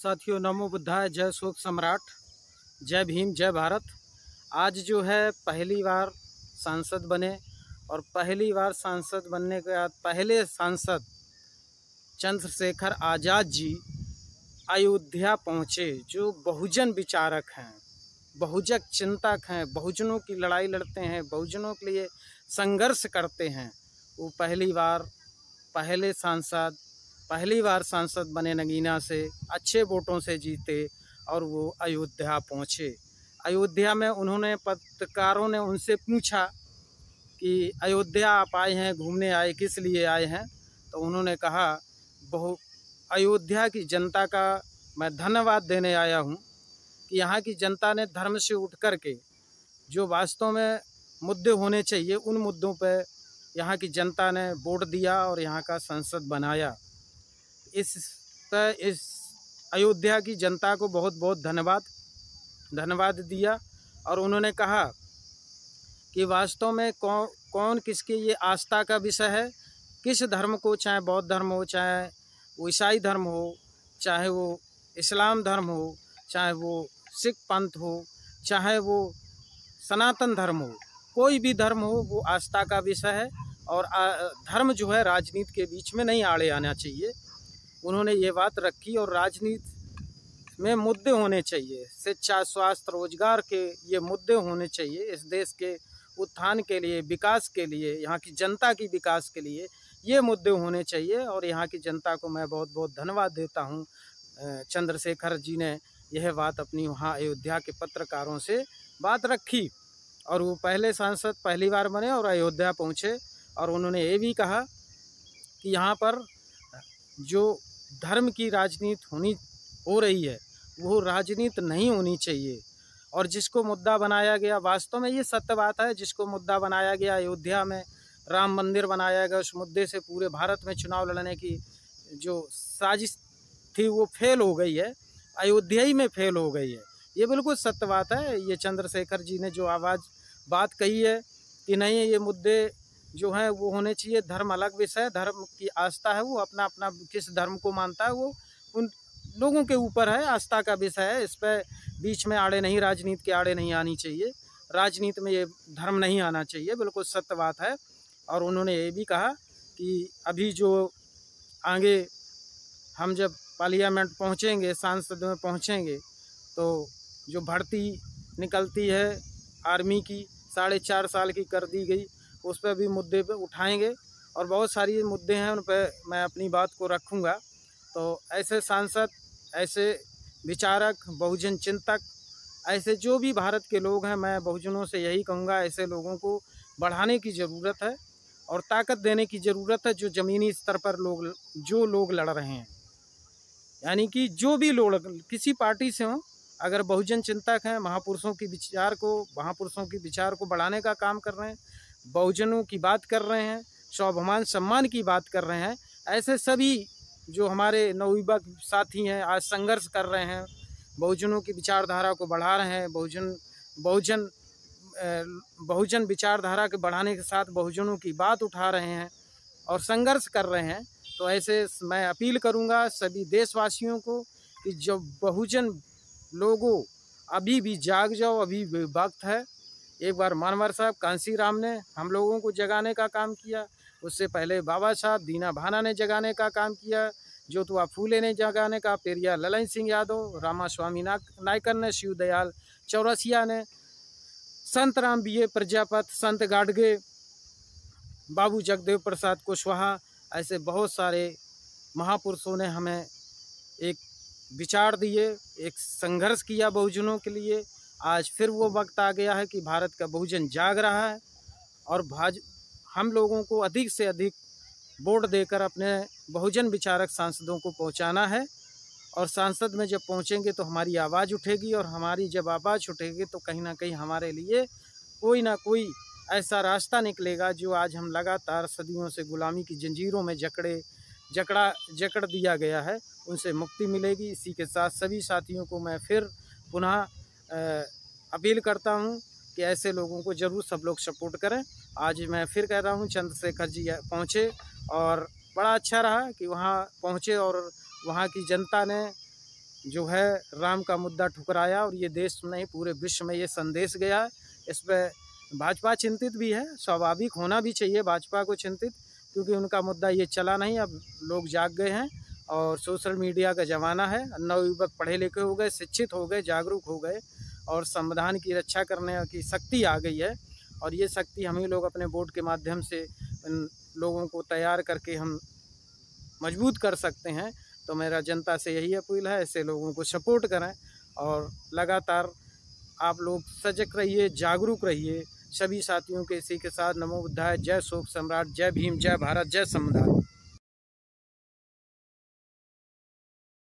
साथियों, नमो बुद्धाय, जय शोक सम्राट, जय भीम, जय भारत। आज जो है पहली बार सांसद बने और पहली बार सांसद बनने के बाद पहले सांसद चंद्रशेखर आज़ाद जी अयोध्या पहुँचे, जो बहुजन विचारक हैं, बहुजन चिंतक हैं, बहुजनों की लड़ाई लड़ते हैं, बहुजनों के लिए संघर्ष करते हैं। वो पहली बार सांसद बने, नगीना से अच्छे वोटों से जीते और वो अयोध्या पहुँचे। अयोध्या में उन्होंने, पत्रकारों ने उनसे पूछा कि अयोध्या आप आए हैं, घूमने आए, किस लिए आए हैं? तो उन्होंने कहा, अयोध्या की जनता का मैं धन्यवाद देने आया हूँ कि यहाँ की जनता ने धर्म से उठ कर के जो वास्तव में मुद्दे होने चाहिए, उन मुद्दों पर यहाँ की जनता ने वोट दिया और यहाँ का संसद बनाया। इस अयोध्या की जनता को बहुत बहुत धन्यवाद दिया। और उन्होंने कहा कि वास्तव में कौन किसके ये आस्था का विषय है, किस धर्म को, चाहे बौद्ध धर्म हो, चाहे वो ईसाई धर्म हो, चाहे वो इस्लाम धर्म हो, चाहे वो सिख पंथ हो, चाहे वो सनातन धर्म हो, कोई भी धर्म हो, वो आस्था का विषय है। और धर्म जो है राजनीति के बीच में नहीं आड़े आना चाहिए। उन्होंने ये बात रखी। और राजनीति में मुद्दे होने चाहिए, शिक्षा, स्वास्थ्य, रोजगार के ये मुद्दे होने चाहिए। इस देश के उत्थान के लिए, विकास के लिए, यहाँ की जनता की विकास के लिए ये मुद्दे होने चाहिए। और यहाँ की जनता को मैं बहुत बहुत धन्यवाद देता हूँ। चंद्रशेखर जी ने यह बात अपनी वहाँ अयोध्या के पत्रकारों से बात रखी और वो पहले सांसद पहली बार बने और अयोध्या पहुँचे। और उन्होंने ये भी कहा कि यहाँ पर जो धर्म की राजनीति हो रही है, वो राजनीति नहीं होनी चाहिए। और जिसको मुद्दा बनाया गया, वास्तव में ये सत्य बात है, जिसको मुद्दा बनाया गया अयोध्या में राम मंदिर बनाया गया, उस मुद्दे से पूरे भारत में चुनाव लड़ने की जो साजिश थी वो फेल हो गई है, अयोध्या ही में फेल हो गई है। ये बिल्कुल सत्य बात है। ये चंद्रशेखर जी ने जो बात कही है कि नहीं, ये मुद्दे जो हैं वो होने चाहिए। धर्म अलग विषय, धर्म की आस्था है, वो अपना अपना किस धर्म को मानता है वो उन लोगों के ऊपर है, आस्था का विषय है। इस पर बीच में आड़े नहीं, राजनीति के आड़े नहीं आनी चाहिए, राजनीति में ये धर्म नहीं आना चाहिए, बिल्कुल सत्य बात है। और उन्होंने ये भी कहा कि अभी जो आगे हम जब पार्लियामेंट पहुँचेंगे, सांसद में पहुँचेंगे, तो जो भर्ती निकलती है आर्मी की, 4.5 साल की कर दी गई, उस पर भी मुद्दे पे उठाएंगे। और बहुत सारी मुद्दे हैं, उन पर मैं अपनी बात को रखूँगा। तो ऐसे सांसद, ऐसे विचारक, बहुजन चिंतक, ऐसे जो भी भारत के लोग हैं, मैं बहुजनों से यही कहूँगा, ऐसे लोगों को बढ़ाने की ज़रूरत है और ताकत देने की ज़रूरत है। जो ज़मीनी स्तर पर लोग लड़ रहे हैं, यानी कि जो भी लोग किसी पार्टी से हों, अगर बहुजन चिंतक हैं, महापुरुषों की विचार को बढ़ाने का काम कर रहे हैं, बहुजनों की बात कर रहे हैं, स्वाभिमान सम्मान की बात कर रहे हैं, ऐसे सभी जो हमारे नवयुवक साथी हैं, आज संघर्ष कर रहे हैं, बहुजनों की विचारधारा को बढ़ा रहे हैं, बहुजन विचारधारा के बढ़ाने के साथ बहुजनों की बात उठा रहे हैं और संघर्ष कर रहे हैं। तो ऐसे मैं अपील करूंगा सभी देशवासियों को कि जब बहुजन लोगों, अभी भी जाग जाओ, अभी भी वक्त है। एक बार मानवर साहब कांसी राम ने हम लोगों को जगाने का काम किया, उससे पहले बाबा साहब दीना भाना ने जगाने का काम किया, ज्योतिबा फूले ने जगाने का, पेरिया ललन सिंह यादव, रामास्वामी नायकर ने, शिव दयाल चौरसिया ने, संत राम बीए प्रजापत, संत गाडगे, बाबू जगदेव प्रसाद कुशवाहा, ऐसे बहुत सारे महापुरुषों ने हमें एक विचार दिए, एक संघर्ष किया बहुजनों के लिए। आज फिर वो वक्त आ गया है कि भारत का बहुजन जाग रहा है और हम लोगों को अधिक से अधिक वोट देकर अपने बहुजन विचारक सांसदों को पहुंचाना है। और सांसद में जब पहुंचेंगे तो हमारी आवाज़ उठेगी, और हमारी जब आवाज़ उठेगी तो कहीं ना कहीं हमारे लिए कोई ना कोई ऐसा रास्ता निकलेगा जो आज हम लगातार सदियों से गुलामी की जंजीरों में जकड़ दिया गया है, उनसे मुक्ति मिलेगी। इसी के साथ सभी साथियों को मैं फिर पुनः अपील करता हूं कि ऐसे लोगों को ज़रूर सब लोग सपोर्ट करें। आज मैं फिर कह रहा हूं, चंद्रशेखर जी पहुंचे और बड़ा अच्छा रहा कि वहां पहुंचे और वहां की जनता ने जो है राम का मुद्दा ठुकराया और ये देश में नहीं पूरे विश्व में ये संदेश गया है। इस पर भाजपा चिंतित भी है, स्वाभाविक होना भी चाहिए भाजपा को चिंतित, क्योंकि उनका मुद्दा ये चला नहीं। अब लोग जाग गए हैं और सोशल मीडिया का ज़माना है, नवयुवक पढ़े लिखे हो गए, शिक्षित हो गए, जागरूक हो गए और संविधान की रक्षा करने की शक्ति आ गई है। और ये शक्ति हम ही लोग अपने वोट के माध्यम से इन लोगों को तैयार करके हम मजबूत कर सकते हैं। तो मेरा जनता से यही अपील है, ऐसे लोगों को सपोर्ट करें और लगातार आप लोग सजग रहिए, जागरूक रहिए। सभी साथियों के इसी के साथ नमो बुद्धाय, जय शोक सम्राट, जय भीम, जय भारत, जय संविधान।